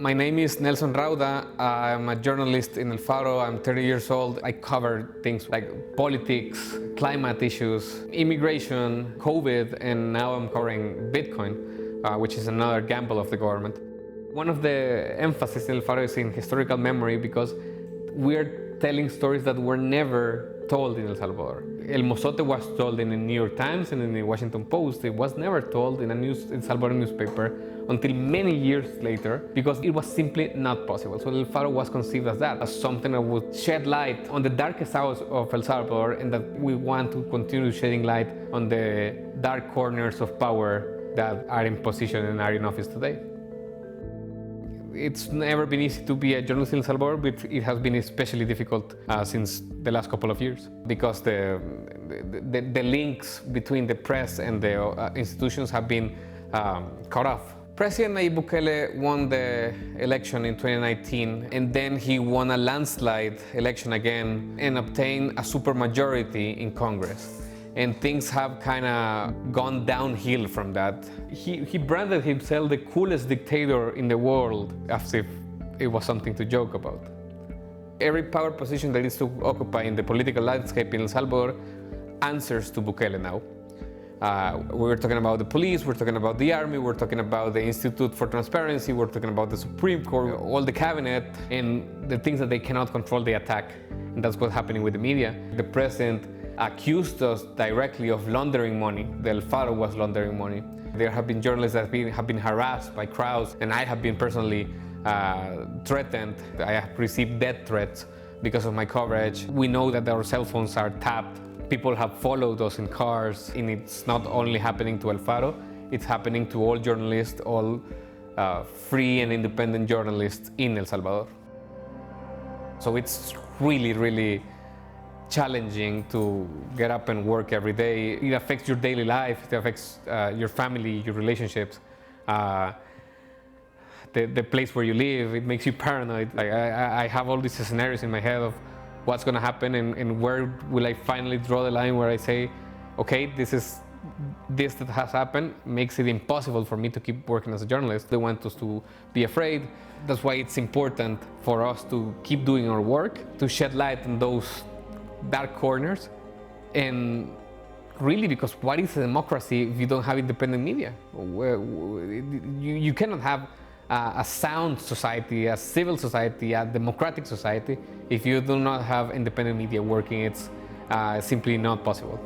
My name is Nelson Rauda. I'm a journalist in El Faro. I'm 30 years old. I cover things like politics, climate issues, immigration, COVID, and now I'm covering Bitcoin, which is another gamble of the government. One of the emphasis in El Faro is in historical memory because we're telling stories that were never told in El Salvador. El Mozote was told in the New York Times and in the Washington Post. It was never told in a El Salvador newspaper until many years later because it was simply not possible. So El Faro was conceived as that, as something that would shed light on the darkest hours of El Salvador, and that we want to continue shedding light on the dark corners of power that are in position and are in office today. It's never been easy to be a journalist in El Salvador, but it has been especially difficult since the last couple of years because the links between the press and the institutions have been cut off. President Nayib Bukele won the election in 2019, and then he won a landslide election again and obtained a supermajority in Congress. And things have kind of gone downhill from that. He branded himself the coolest dictator in the world, as if it was something to joke about. Every power position that is to occupy in the political landscape in El Salvador answers to Bukele now. We're talking about the police, we're talking about the army, we're talking about the Institute for Transparency, we're talking about the Supreme Court, all the cabinet, and the things that they cannot control, they attack. And that's what's happening with the media. The president accused us directly of laundering money. The El Faro was laundering money. There have been journalists that have been harassed by crowds, and I have been personally threatened. I have received death threats because of my coverage. We know that our cell phones are tapped. People have followed us in cars, and it's not only happening to El Faro, it's happening to all journalists, all free and independent journalists in El Salvador. So it's really challenging to get up and work every day. It affects your daily life, it affects your family, your relationships, the place where you live. It makes you paranoid. I have all these scenarios in my head of what's going to happen and where will I finally draw the line where I say, okay, this that has happened makes it impossible for me to keep working as a journalist. They want us to be afraid. That's why it's important for us to keep doing our work, to shed light on those dark corners. And really, because what is a democracy if you don't have independent media? You cannot have a sound society, a civil society, a democratic society if you do not have independent media working. It's simply not possible.